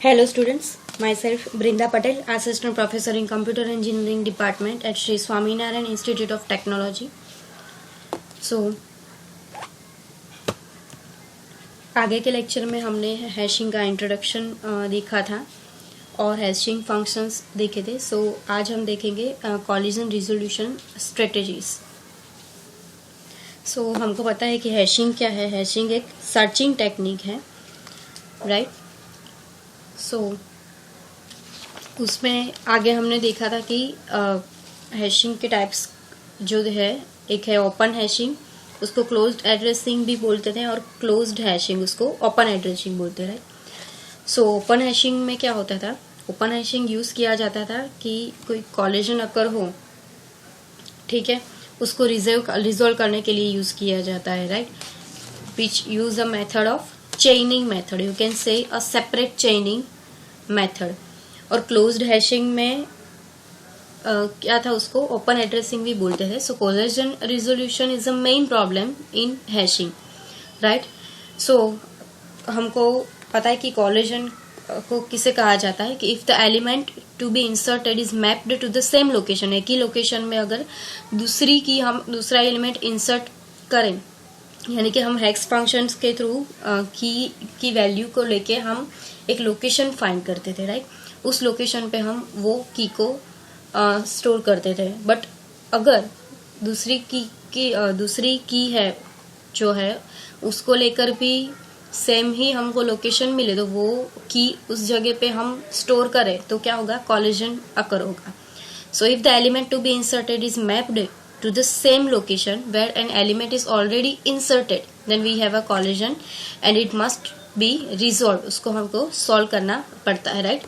Hello students, myself Brinda Patel, Assistant Professor in Computer Engineering Department at Sri Swaminarayan Institute of Technology. So, आगे के lecture में हमने hashing का introduction देखा था और हैशिंग फंक्शंस देखे थे. सो आज हम देखेंगे कॉलिजन रिजोल्यूशन स्ट्रेटजीज. सो हमको पता है कि हैशिंग क्या है. हैशिंग एक सर्चिंग टेक्निक है, राइट. सो उसमें आगे हमने देखा था कि हैशिंग के टाइप्स जो है, एक है ओपन हैशिंग, उसको क्लोज्ड एड्रेसिंग भी बोलते थे, और क्लोज्ड हैशिंग उसको ओपन एड्रेसिंग बोलते थे. सो ओपन हैशिंग में क्या होता था, ओपन हैशिंग यूज किया जाता था कि कोई कॉलिजन अकर हो, ठीक है, उसको रिजोल्व करने के लिए यूज किया जाता है, right. Which use a method of chaining method, you can say a separate chaining method. और क्लोज्ड हैशिंग में क्या था, उसको ओपन एड्रेसिंग भी बोलते थे. So collision resolution is a main problem in hashing, right. So हमको पता है कि कोलिजन को किसे कहा जाता है कि if the element to be inserted is mapped to the same location. एक ही लोकेशन में अगर दूसरा एलिमेंट इंसर्ट करें, यानी कि हम हेक्स फंक्शंस के थ्रू की वैल्यू को लेके हम एक लोकेशन फाइंड करते थे, राइट. उस लोकेशन पे हम वो की को स्टोर करते थे. बट अगर दूसरी की है जो है, उसको लेकर भी सेम ही हमको लोकेशन मिले, तो वो की उस जगह पे हम स्टोर करें तो क्या होगा, कॉलिजन अकर होगा. So if the element to be inserted is mapped to the same location where an element is already inserted, then we have a collision and it must be resolved. उसको हमको solve करना पड़ता है, right.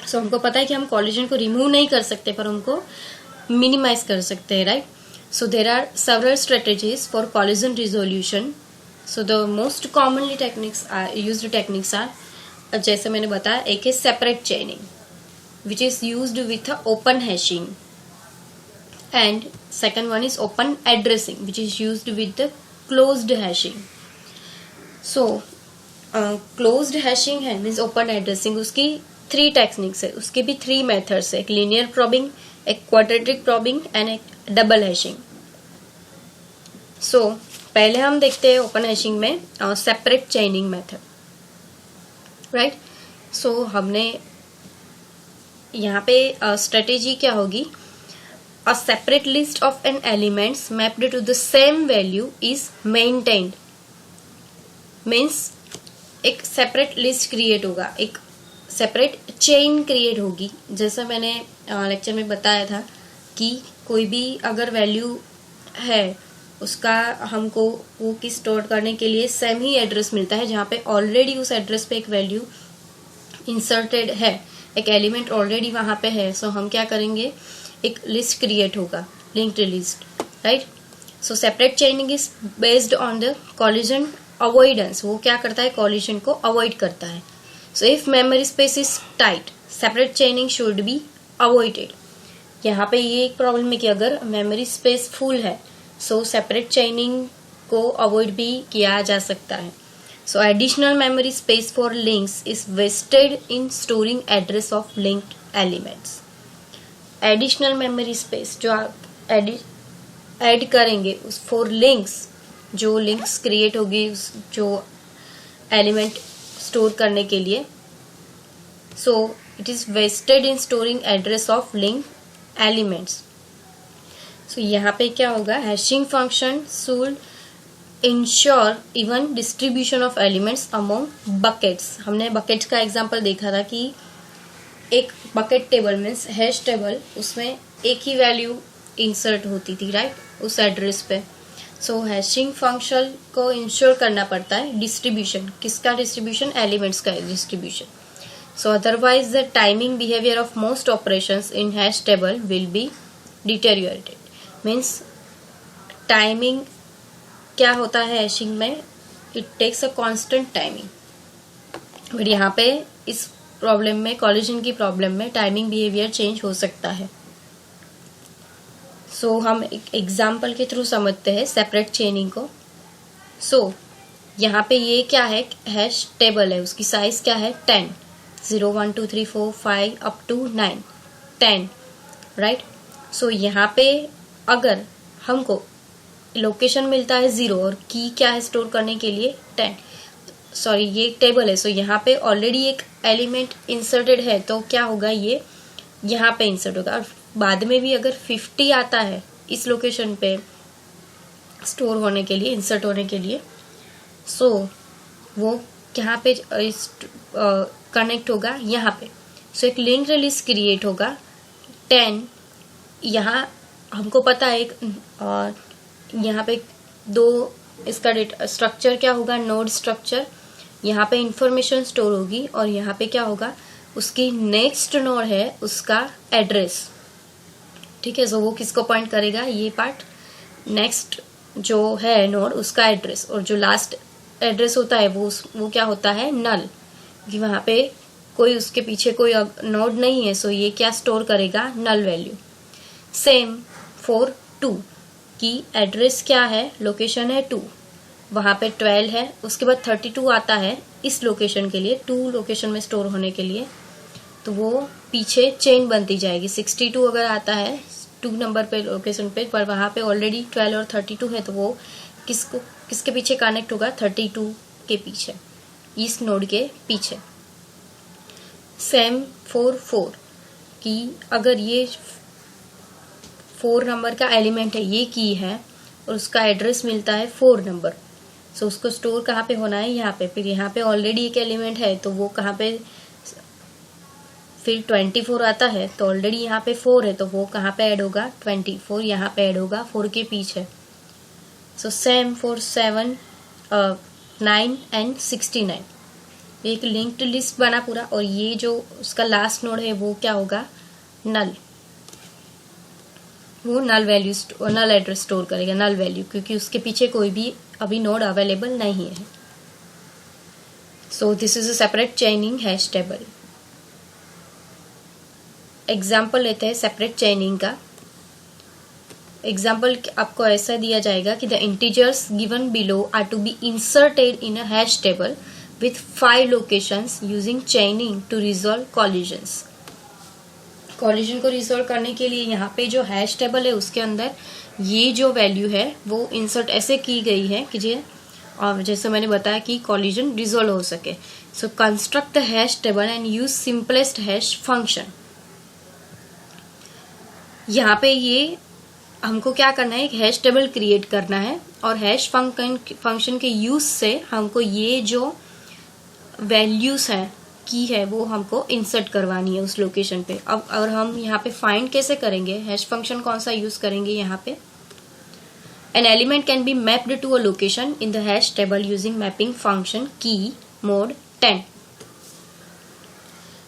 So हमको पता है कि हम कॉलिजन को रिमूव नहीं कर सकते, पर हमको मिनिमाइज कर सकते हैं, right. So there are several strategies for collision resolution. So the most commonly used techniques are, जैसे मैंने बताया, एक है separate chaining which is used with a open hashing, and second one is open addressing which is used with the closed hashing. So closed hashing है means open addressing, उसकी 3 techniques है, उसके भी 3 मेथड्स है, एक लीनियर प्रोबिंग, एक quadratic probing and एक double hashing. सो पहले हम देखते हैं ओपन हैशिंग में सेपरेट चेनिंग मेथड, राइट. सो हमने यहाँ पे स्ट्रेटेजी क्या होगी, a separate list of an elements mapped to the same value is maintained. means एक सेपरेट लिस्ट क्रिएट होगा, एक सेपरेट चेन क्रिएट होगी. जैसा मैंने लेक्चर में बताया था कि कोई भी अगर वैल्यू है, उसका हमको वो की स्टोर करने के लिए सेम ही एड्रेस मिलता है, जहाँ पे ऑलरेडी उस एड्रेस पे एक वैल्यू इंसर्टेड है, एक एलिमेंट ऑलरेडी वहां पे है. सो हम क्या करेंगे, एक लिस्ट क्रिएट होगा, linked list, right. So separate चेनिंग is based on the collision avoidance. वो क्या करता है, कॉलिजन को अवॉइड करता है. So if memory space is tight, separate चेनिंग should be avoided. यहाँ पे ये एक प्रॉब्लम है कि अगर मेमोरी स्पेस फुल है, सो सेपरेट चेनिंग को अवॉइड भी किया जा सकता है. So additional memory space for links is wasted in storing address of linked elements. Additional memory space जो आप ऐड करेंगे उस फॉर लिंक्स, जो लिंक्स क्रिएट होगी जो एलिमेंट स्टोर करने के लिए, so it is wasted in storing address of link elements. So यहाँ पे क्या होगा, hashing function should ensure even distribution of elements among buckets. हमने बकेट्स का एग्जांपल देखा था कि एक bucket table means hash table, उसमें एक ही वैल्यू इंसर्ट होती थी, राइट, उस एड्रेस पे. सो हैशिंग फंक्शन को इंश्योर करना पड़ता है डिस्ट्रीब्यूशन. किसका डिस्ट्रीब्यूशन, एलिमेंट्स का distribution. So otherwise the timing behaviour of most operations in hash table will be deteriorated. Means timing क्या होता है हैशिंग में, it takes a constant timing. But यहाँ पे इस प्रॉब्लम में, कॉलिजन की प्रॉब्लम में, टाइमिंग बिहेवियर चेंज हो सकता है. सो हम एक एग्जाम्पल के थ्रू समझते हैं सेपरेट चेनिंग को. सो यहाँ पे ये क्या है, हैश टेबल है, उसकी साइज क्या है 10. 0 1 2 3 4 5 अप टू 9 10, राइट। सो यहाँ पे अगर हमको लोकेशन मिलता है 0 और की क्या है स्टोर करने के लिए 10, सॉरी ये एक टेबल है, सो यहाँ पे ऑलरेडी एक एलिमेंट इंसर्टेड है, तो क्या होगा, ये यहाँ पे इंसर्ट होगा। और बाद में भी अगर 50 आता है इस लोकेशन पे स्टोर होने के लिए, इंसर्ट होने के लिए, सो वो यहाँ पे कनेक्ट होगा यहाँ पे। सो एक लिंक लिस्ट क्रिएट होगा 10। यहाँ हमको पता है यहाँ पे दो इसका स्ट्रक्चर क्या होगा, नोड स्ट्रक्चर। यहाँ पे इंफॉर्मेशन स्टोर होगी और यहाँ पे क्या होगा, उसकी नेक्स्ट नोड है उसका एड्रेस, ठीक है। सो वो किसको पॉइंट करेगा, ये पार्ट, नेक्स्ट जो है नोड उसका एड्रेस, और जो लास्ट एड्रेस होता है वो क्या होता है, नल, कि वहां पे कोई उसके पीछे कोई नोड नहीं है, सो ये क्या स्टोर करेगा, नल वैल्यू। सेम फॉर 2 की एड्रेस क्या है, लोकेशन है 2, वहां पे 12 है, उसके बाद 32 आता है इस लोकेशन के लिए, 2 लोकेशन में स्टोर होने के लिए, तो वो पीछे चेन बनती जाएगी। 62 अगर आता है 2 नंबर पे लोकेशन पे, पर वहां पे ऑलरेडी 12 और 32 है, तो वो किसके पीछे कनेक्ट होगा, 32 के पीछे, इस नोड के पीछे। सेम फॉर 4 की अगर ये 4 नंबर का एलिमेंट है, ये की है और उसका एड्रेस मिलता है 4 नंबर, सो उसको स्टोर कहाँ पे होना है, यहाँ पे। फिर यहाँ पे ऑलरेडी एक एलिमेंट है, तो वो कहाँ पे, फिर 24 आता है, तो ऑलरेडी यहाँ पे 4 है, तो वो कहाँ पे ऐड होगा, 24 यहाँ पे ऐड होगा 4 के पीछे। सो सेम फॉर 7 9 एंड 69, एक लिंक्ड लिस्ट बना पूरा, और ये जो उसका लास्ट नोड है वो क्या होगा, नल, वो नल वैल्यू नल एड्रेस स्टोर करेगा, नल वैल्यू, क्योंकि उसके पीछे कोई भी अभी नोड अवेलेबल नहीं है। सो this is a separate चेनिंग hash table. Example लेते हैं सेपरेट चेनिंग का। एग्जाम्पल आपको ऐसा दिया जाएगा कि the integers given below are to be inserted in a hash table with 5 locations using chaining to resolve collisions. Collision को रिजॉल्व करने के लिए यहाँ पे जो हैश टेबल है उसके अंदर ये जो वैल्यू है वो इंसर्ट ऐसे की गई है कि और जैसे मैंने बताया कि कॉलिजन रिजॉल्व हो सके। So construct the hash table and use simplest hash function. यहाँ पे ये हमको क्या करना है, एक हैश टेबल क्रिएट करना है, और हैश फंक्शन के यूज से हमको ये जो वैल्यूज है की है वो हमको इंसर्ट करवानी है उस लोकेशन पे। अब और हम यहाँ पे फाइंड कैसे करेंगे, हैश फंक्शन कौन सा यूज करेंगे यहाँ पे, an element can be mapped to a location in the hash table using mapping function key mod 10।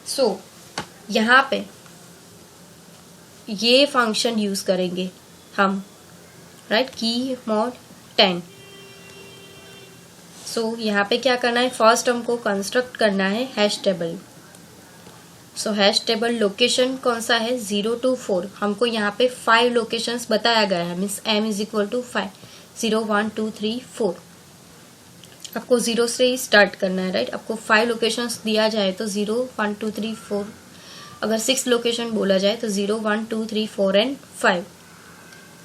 सो यहाँ पे ये फंक्शन यूज करेंगे हम, राइट, की मोड 10। सो यहाँ पे क्या करना है, फर्स्ट हमको कंस्ट्रक्ट करना है हैश टेबल। सो हैश टेबल लोकेशन कौन सा है, 0 to 4। हमको यहाँ पे 5 लोकेशंस बताया गया है, means m is equal to 5, 0 1 2 3 4। आपको 0 से ही स्टार्ट करना है, राइट। आपको 5 लोकेशंस दिया जाए तो 0 1 2 3 4, अगर 6 लोकेशन बोला जाए तो 0 1 2 3 4 एंड 5।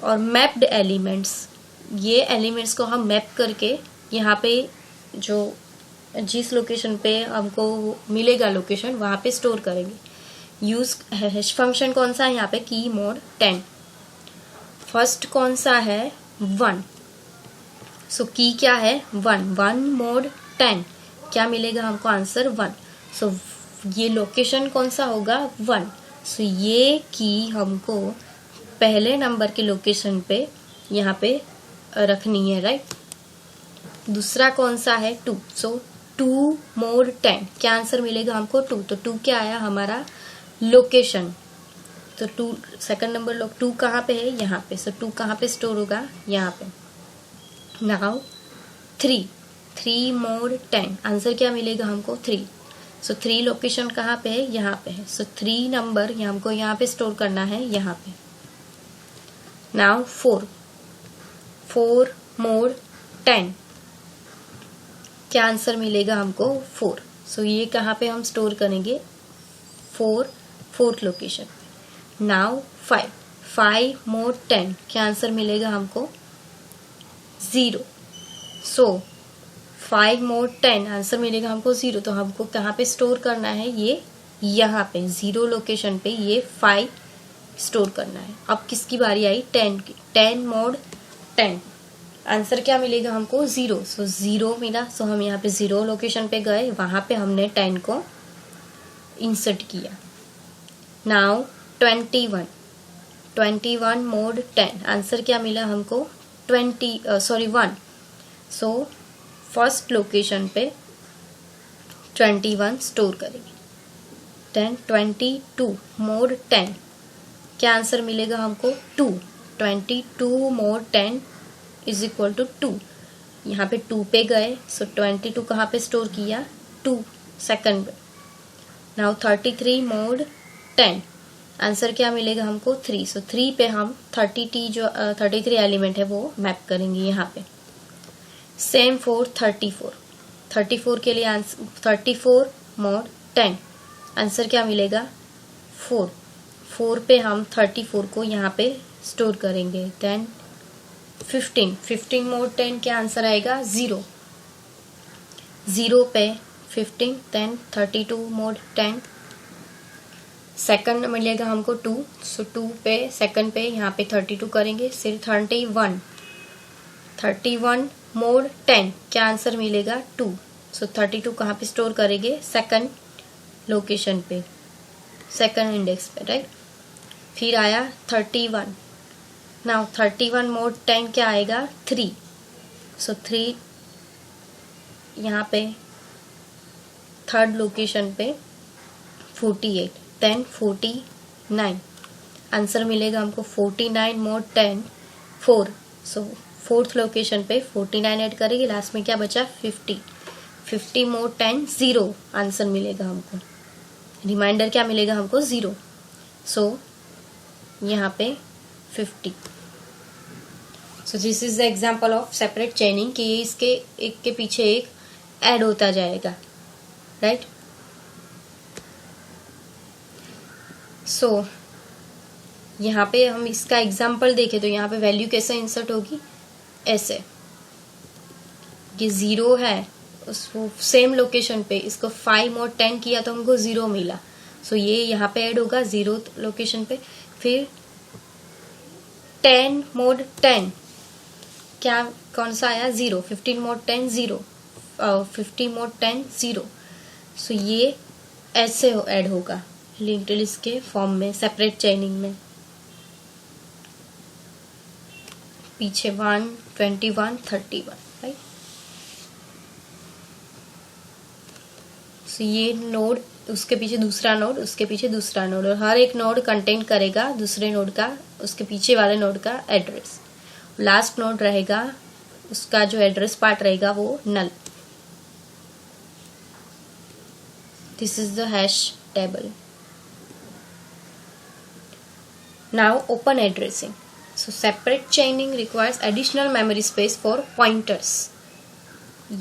और मैप्ड एलिमेंट्स, ये एलिमेंट्स को हम मैप करके यहाँ पे जो जिस लोकेशन पे हमको मिलेगा लोकेशन वहां पे स्टोर करेंगे। यूज हैश फंक्शन कौन सा है यहाँ पे, की मोड 10। फर्स्ट कौन सा है, 1। सो की क्या है, 1 मोड 10, क्या मिलेगा हमको आंसर 1। सो ये लोकेशन कौन सा होगा, 1। सो ये की हमको पहले नंबर के लोकेशन पे यहाँ पे रखनी है, राइट। दूसरा कौन सा है, 2। सो 2 मोड 10, क्या आंसर मिलेगा हमको, 2। तो 2 क्या आया हमारा, लोकेशन। तो 2 सेकंड नंबर 2 कहाँ पे है, यहाँ पे। सो 2 कहाँ पे स्टोर होगा, यहाँ पे। नाउ 3 मोड 10, आंसर क्या मिलेगा हमको, 3। सो 3 लोकेशन कहाँ पे है, यहाँ पे है। सो 3 नंबर हमको यहाँ पे स्टोर करना है, यहाँ पे। नाउ 4 मोड 10, क्या आंसर मिलेगा हमको, 4। सो ये कहाँ पे हम स्टोर करेंगे, फोर्थ लोकेशन पे। नाउ 5 मोर 10, क्या आंसर मिलेगा हमको, 0। सो 5 मोर 10 आंसर मिलेगा हमको 0। तो हमको कहाँ पे स्टोर करना है, ये यहाँ पे 0 लोकेशन पे ये 5 स्टोर करना है। अब किसकी बारी आई, 10 की। 10 मोड 10 आंसर क्या मिलेगा हमको, 0। सो 0 मिला। सो हम यहाँ पे 0 लोकेशन पे गए, वहां पे हमने 10 को इंसर्ट किया। नाउ 21 मोड 10 आंसर क्या मिला हमको, 1। सो फर्स्ट लोकेशन पे 21 स्टोर करेंगे। देन 22 मोड 10 क्या आंसर मिलेगा हमको, 2। 22 मोड 10 इज इक्वल टू 2। यहाँ पे 2 पे गए, सो 22 कहाँ पे स्टोर किया, 2 सेकंड पे। नाउ 33 मोड 10 आंसर क्या मिलेगा हमको, 3। सो 3 पे हम 33 एलिमेंट है वो मैप करेंगे यहाँ पे। सेम फॉर 34 के लिए आंसर 34 मोड 10 आंसर क्या मिलेगा, 4 पे हम 34 को यहाँ पे स्टोर करेंगे। देन 15 मोड 10 क्या आंसर आएगा, 0 पे 15। देन 32 मोड 10 सेकंड मिलेगा हमको 2। सो 2 पे सेकंड पे यहाँ पे 32 करेंगे। फिर 31 मोड 10 क्या आंसर मिलेगा, 2। सो 32 कहाँ पे स्टोर करेंगे, सेकंड लोकेशन पे, सेकंड इंडेक्स पे, राइट। फिर आया 31। नाउ 31 मोड 10 क्या आएगा, 3। सो 3 यहाँ पे थर्ड लोकेशन पे 48। देन 49 आंसर मिलेगा हमको 49 मोड 10 4। सो फोर्थ लोकेशन पे 49 ऐड करेंगे, लास्ट में क्या बचा, 50 मोड 10 0 आंसर मिलेगा हमको। रिमाइंडर क्या मिलेगा हमको, 0। सो यहाँ पे 50। सो this is the example of separate चेनिंग कि ये इसके एक के पीछे एक ऐड होता जाएगा, राइट। सो यहाँ पे हम इसका एग्जाम्पल देखें तो यहाँ पे वैल्यू कैसे इंसर्ट होगी, ऐसे। ये 0 है, उसको सेम लोकेशन पे इसको 5 मोड 10 किया तो हमको 0 मिला। सो ये यहाँ पे ऐड होगा 0 लोकेशन पे। फिर 10 मोड 10 क्या कौन सा आया, 0। 15 मोड 10 0, 50 मोड 10 0। सो ये ऐसे ऐड होगा लिंक्ड लिस्ट के फॉर्म में, सेपरेट चेनिंग में। पीछे 1 21 31, राइट। सो ये नोड, उसके पीछे दूसरा नोड, उसके पीछे दूसरा नोड, और हर एक नोड कंटेन करेगा दूसरे नोड का, उसके पीछे वाले नोड का एड्रेस। लास्ट नोड रहेगा, उसका जो एड्रेस पार्ट रहेगा वो null. This is the hash table. Now open addressing. So separate chaining requires additional memory space for pointers.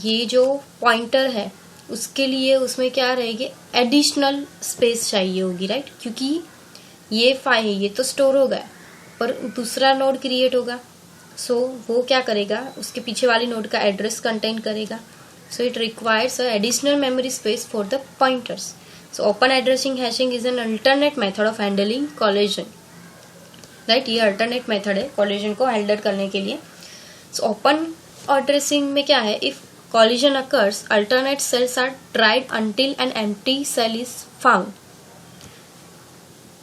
ये जो पॉइंटर है उसके लिए उसमें क्या रहेगी, एडिशनल स्पेस चाहिए होगी, राइट। क्योंकि ये 5 है, ये तो स्टोर हो गया, पर दूसरा नोड क्रिएट होगा। सो वो क्या करेगा, उसके पीछे वाली नोड का एड्रेस कंटेन करेगा। So it requires additional memory space for the pointers. So open addressing hashing is an alternate method of handling collision, right. ये अल्टरनेट मेथड है कोलिजन को हैंडल करने के लिए। सो ओपन एड्रेसिंग में क्या है, if collision occurs alternate cells are tried until an empty cell is found.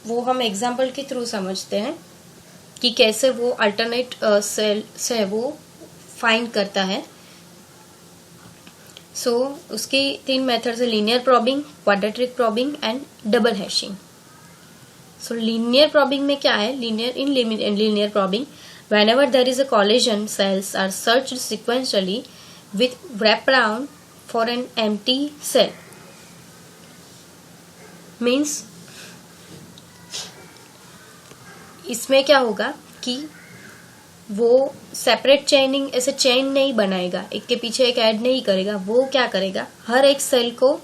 वो हम एग्जांपल के थ्रू समझते हैं कि कैसे वो अल्टरनेट सेल से वो फाइंड करता है। सो उसकी 3 मेथड्स है, linear probing, quadratic probing and double hashing. So linear probing में क्या है, linear probing whenever there is a collision, cells are searched sequentially with wraparound for an empty cell. Means इसमें क्या होगा कि वो सेपरेट चेनिंग, ऐसे चेन नहीं बनाएगा, एक के पीछे एक ऐड नहीं करेगा। वो क्या करेगा, हर एक सेल को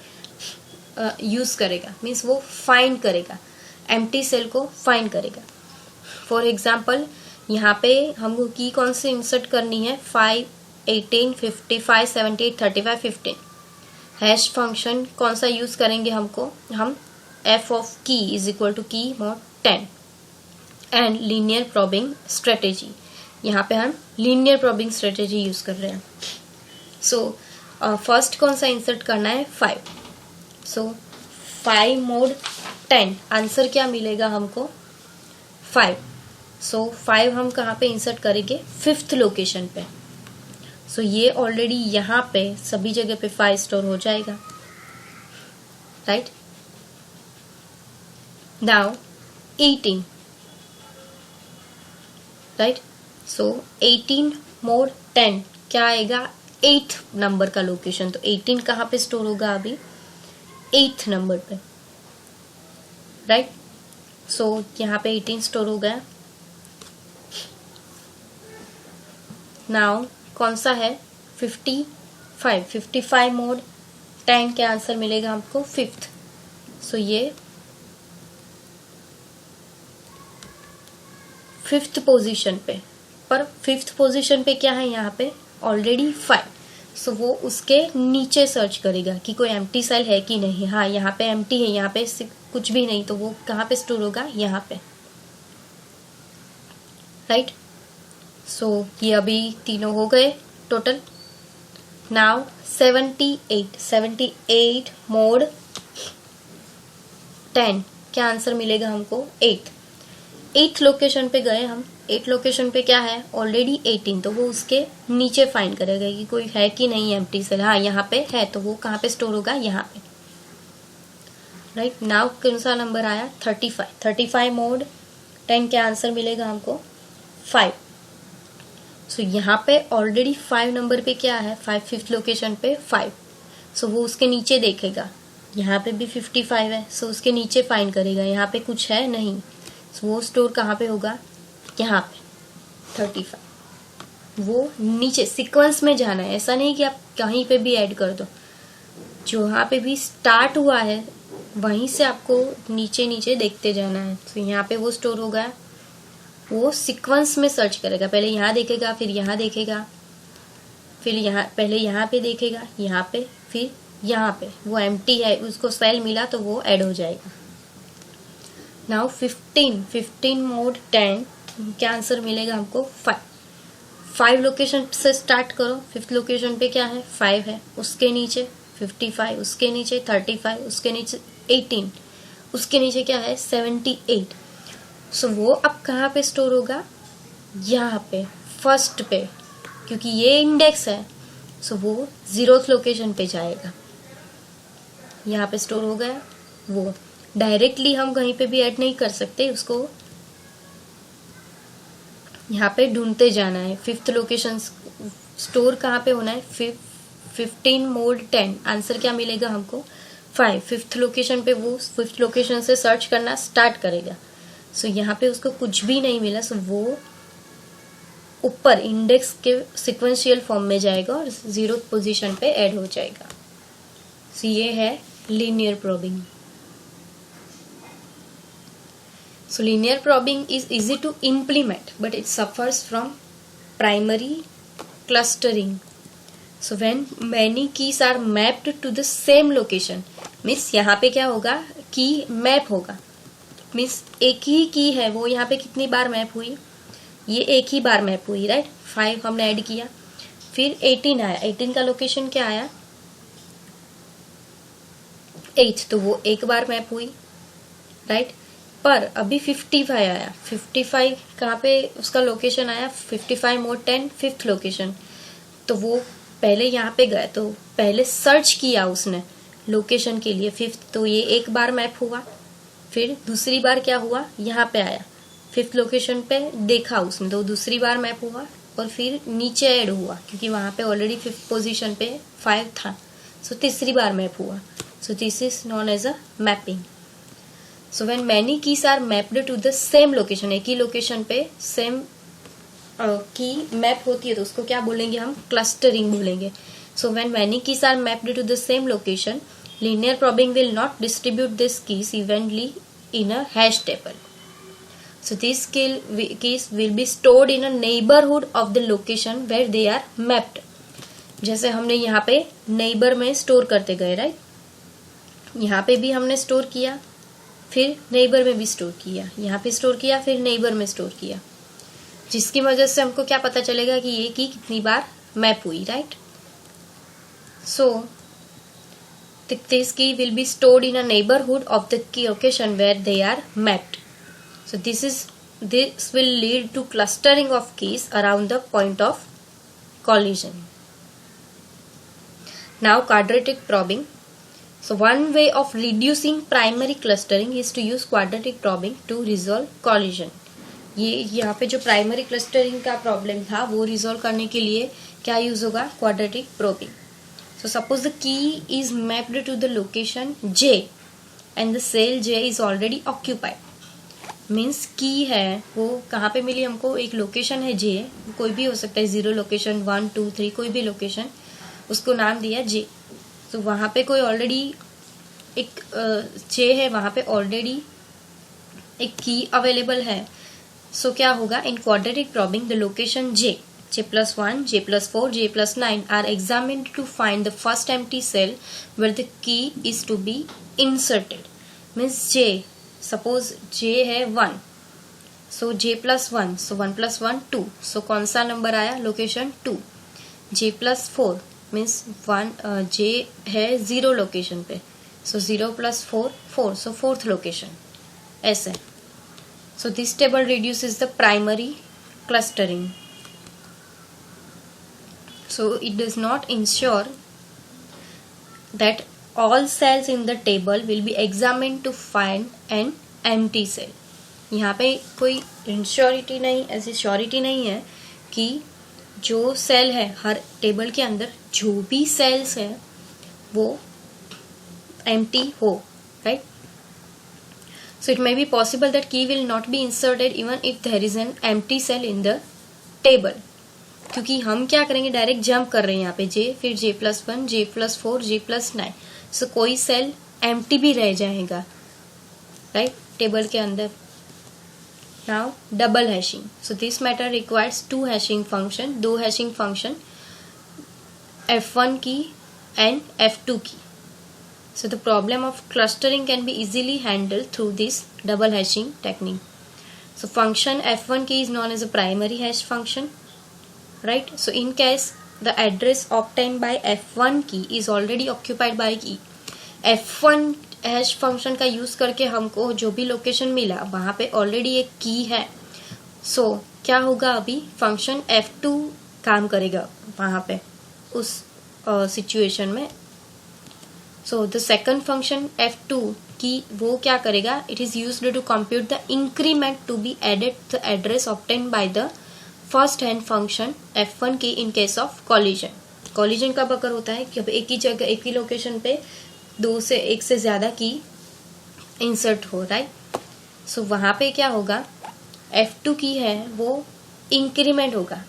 यूज करेगा, मीन्स वो फाइंड करेगा, एम्प्टी सेल को फाइंड करेगा। फॉर एग्जाम्पल यहाँ पे हमको की कौन सी इंसर्ट करनी है, 5, 18, 55, 78, 35, 15। हैश फंक्शन कौन सा यूज करेंगे, हम f ऑफ की इज इक्वल टू की mod 10 and linear probing strategy. यहाँ पे हम लीनियर प्रॉबिंग स्ट्रेटेजी यूज कर रहे हैं। सो फर्स्ट कौन सा इंसर्ट करना है, 5। सो 5 mod 10, आंसर क्या मिलेगा हमको, 5। सो 5 हम कहाँ पे इंसर्ट करेंगे, 5th लोकेशन पे। सो ये ऑलरेडी यहाँ पे सभी जगह पे 5 स्टोर हो जाएगा, right. Now 18, right. So 18 mod 10 क्या आएगा, 8th नंबर का लोकेशन। तो 18 कहाँ पे स्टोर होगा, अभी 8th नंबर पे, राइट। सो यहाँ पे 18 स्टोर हो गया। नाउ कौन सा है, 55 mod 10 के आंसर मिलेगा हमको 5th। सो ये 5th पोजीशन पे, पर 5th पोजीशन पे क्या है, यहाँ पे ऑलरेडी 5। सो वो उसके नीचे सर्च करेगा कि कोई एम्प्टी सेल है कि नहीं। हाँ, यहाँ पे एम्प्टी है, यहाँ पे कुछ भी नहीं, तो वो कहाँ पे स्टोर होगा, यहाँ पे, राइट। सो ये अभी तीनों हो गए टोटल। नाउ 78 mod 10 क्या आंसर मिलेगा हमको, 8th लोकेशन पे गए हम। 8th लोकेशन पे क्या है, ऑलरेडी 18, तो वो उसके नीचे फाइंड करेगा कि कोई है कि नहीं एम्प्टी सेल। हाँ, यहाँ पे है, तो वो कहाँ पे स्टोर होगा, यहाँ पे, राइट। नाउ कौन सा नंबर आया, 35 mod 10 क्या आंसर मिलेगा हमको, 5। सो यहाँ पे ऑलरेडी 5 नंबर पे क्या है, 5th लोकेशन पे 5। सो वो उसके नीचे देखेगा, यहाँ पे भी 55 है, सो उसके नीचे फाइंड करेगा, यहाँ पे कुछ है नहीं। सो वो स्टोर कहाँ पे होगा, यहाँ पे 35। वो नीचे सीक्वेंस में जाना है, ऐसा नहीं कि आप कहीं पे भी ऐड कर दो। जहाँ पे भी स्टार्ट हुआ है वहीं से आपको नीचे नीचे देखते जाना है। तो यहाँ पे वो स्टोर होगा, वो सीक्वेंस में सर्च करेगा, पहले यहाँ देखेगा, फिर यहाँ देखेगा, फिर यहाँ, पहले यहाँ पे देखेगा, यहाँ पे, फिर यहाँ पे। वो एम्प्टी है, उसको सेल मिला तो वो ऐड हो जाएगा। नाउ 15 mod 10 क्या आंसर मिलेगा हमको, 5 लोकेशन से स्टार्ट करो। 5th लोकेशन पे क्या है, 5 है, उसके नीचे 55, उसके नीचे 35, उसके नीचे 18, उसके नीचे क्या है, 78। सो वो अब कहाँ पे स्टोर होगा, यहाँ पे, फर्स्ट पे, क्योंकि ये इंडेक्स है। सो वो 0th लोकेशन पे जाएगा, यहाँ पे स्टोर हो गया। वो डायरेक्टली हम कहीं पे भी ऐड नहीं कर सकते, उसको यहाँ पे ढूंढते जाना है। 5th लोकेशन स्टोर कहाँ पे होना है, 15 mod 10 आंसर क्या मिलेगा हमको, 5। 5th लोकेशन पे वो 5th लोकेशन से सर्च करना स्टार्ट करेगा। सो यहाँ पे उसको कुछ भी नहीं मिला, सो वो ऊपर इंडेक्स के सिक्वेंशियल फॉर्म में जाएगा और 0th पोजीशन पे ऐड हो जाएगा। सो ये है linear probing. So linear probing is easy to implement but it suffers from primary clustering. So when many keys are mapped to the same location, means यहाँ पे क्या होगा, की मैप होगा, मीन्स एक ही की है, वो यहाँ पे कितनी बार मैप हुई, ये एक ही बार मैप हुई, राइट। 5 हमने ऐड किया, फिर 18 आया, 18 का लोकेशन क्या आया, 8, तो वो एक बार मैप हुई, राइट। पर अभी 55 आया, 55 कहाँ पे उसका लोकेशन आया, 55 mod 10 5th लोकेशन। तो वो पहले यहाँ पे गया, तो पहले सर्च किया उसने लोकेशन के लिए 5th, तो ये एक बार मैप हुआ। फिर दूसरी बार क्या हुआ, यहाँ पे आया, 5th लोकेशन पे देखा उसने, तो दूसरी बार मैप हुआ और फिर नीचे ऐड हुआ, क्योंकि वहां पे ऑलरेडी 5th पोजीशन पे 5 था। सो तीसरी बार मैप हुआ। So this is known as a mapping. So when many keys are mapped to the same location, एक ही लोकेशन पे सेम की मैप होती है, तो उसको क्या बोलेंगे हम, क्लस्टरिंग बोलेंगे। So when many keys are mapped to the same location Linear probing will not distribute these keys evenly in a hash table. So these keys will be stored in a neighborhood of the location where they are mapped. जैसे हमने यहाँ पे neighbour में store करते गए, right, यहाँ पे भी हमने स्टोर किया, फिर नेबर में भी स्टोर किया, यहाँ पे स्टोर किया, फिर नेबर में स्टोर किया, जिसकी वजह से हमको क्या पता चलेगा कि ये की कितनी बार मैप हुई, right. So this key will be stored in a neighborhood of the key location where they are mapped. So this will lead to clustering of keys around the point of collision. Now quadratic probing. So one way of reducing primary clustering is to use quadratic probing to resolve collision. ये यहाँ पे जो primary clustering का problem था वो resolve करने के लिए क्या यूज होगा, quadratic probing. So suppose the key is mapped to the location J and the cell J is already occupied. Means key है वो कहाँ पे मिली हमको, एक लोकेशन है J, कोई भी हो सकता है, 0 लोकेशन 1 2 3 कोई भी लोकेशन, उसको नाम दिया J. तो वहाँ पे कोई ऑलरेडी एक J है, वहाँ पे ऑलरेडी एक की अवेलेबल है. सो क्या होगा, in quadratic probing the location J+1, J+4, J+9 are examined to find the first empty cell where the key is to be inserted. Means J, suppose J है 1, so J+1, so 1 + 1 2, so कौन सा number आया, location 2. J+4 means 1, J है 0 location पे, so 0 + 4 4, so 4th location, ऐसे. So this table reduces the primary clustering. So it does not ensure that all cells in the table will be examined to find an empty cell. यहाँ पे कोई इंश्योरिटी नहीं, ऐसी surety नहीं है कि जो सेल है हर टेबल के अंदर जो भी सेल्स है वो एम्प्टी हो, right. So it may be possible that key will not be inserted even if there is an empty cell in the table. क्योंकि हम क्या करेंगे, डायरेक्ट जंप कर रहे हैं यहाँ पे J, फिर J+1, J+4, J+9, सो कोई सेल एम्प्टी भी रह जाएगा, राइट, टेबल के अंदर. Now double hashing. So this matter requires 2 hashing function, 2 hashing function, F1 की एंड F2 की. So the problem of clustering can be easily handled through this double hashing technique. So function F1 key is known as a primary hash function, right? So in case the address obtained by F1 key is already occupied by key, F1 hash function का use करके हमको जो भी location मिला वहां पे already एक की है. सो क्या होगा, अभी फंक्शन F2 काम करेगा वहां पे उस सिचुएशन में. So the second function F2 की वो क्या करेगा, it is used to compute the increment to be added the address obtained by the first hand function F1 key in case of collision. Collision कब अगर होता है कि एक ही जगह एक ही लोकेशन पे 2 से 1 से ज्यादा की इंसर्ट हो, राइट. सो वहां पे क्या होगा, F2 की है वो इंक्रीमेंट होगा.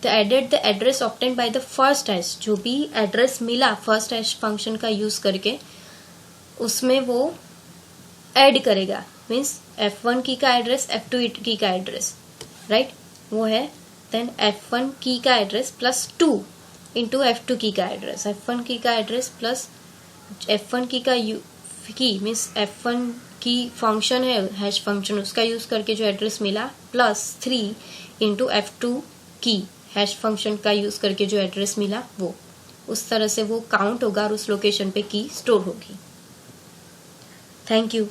The added the address obtained by the first hash, जो भी एड्रेस मिला फर्स्ट हैश फंक्शन का यूज करके उसमें वो ऐड करेगा. मीन्स F1 की का एड्रेस F2 की का एड्रेस, राइट, वो है. देन F1 की का एड्रेस प्लस 2 इंटू F2 की का एड्रेस, F1 की का एड्रेस प्लस F1 की का की मीन्स F1 की फंक्शन है हैश फंक्शन, उसका यूज करके जो एड्रेस मिला प्लस 3 इंटू F2 की हैश फंक्शन का यूज करके जो एड्रेस मिला वो. उस तरह से वो काउंट होगा और उस लोकेशन पे की स्टोर होगी. Thank you.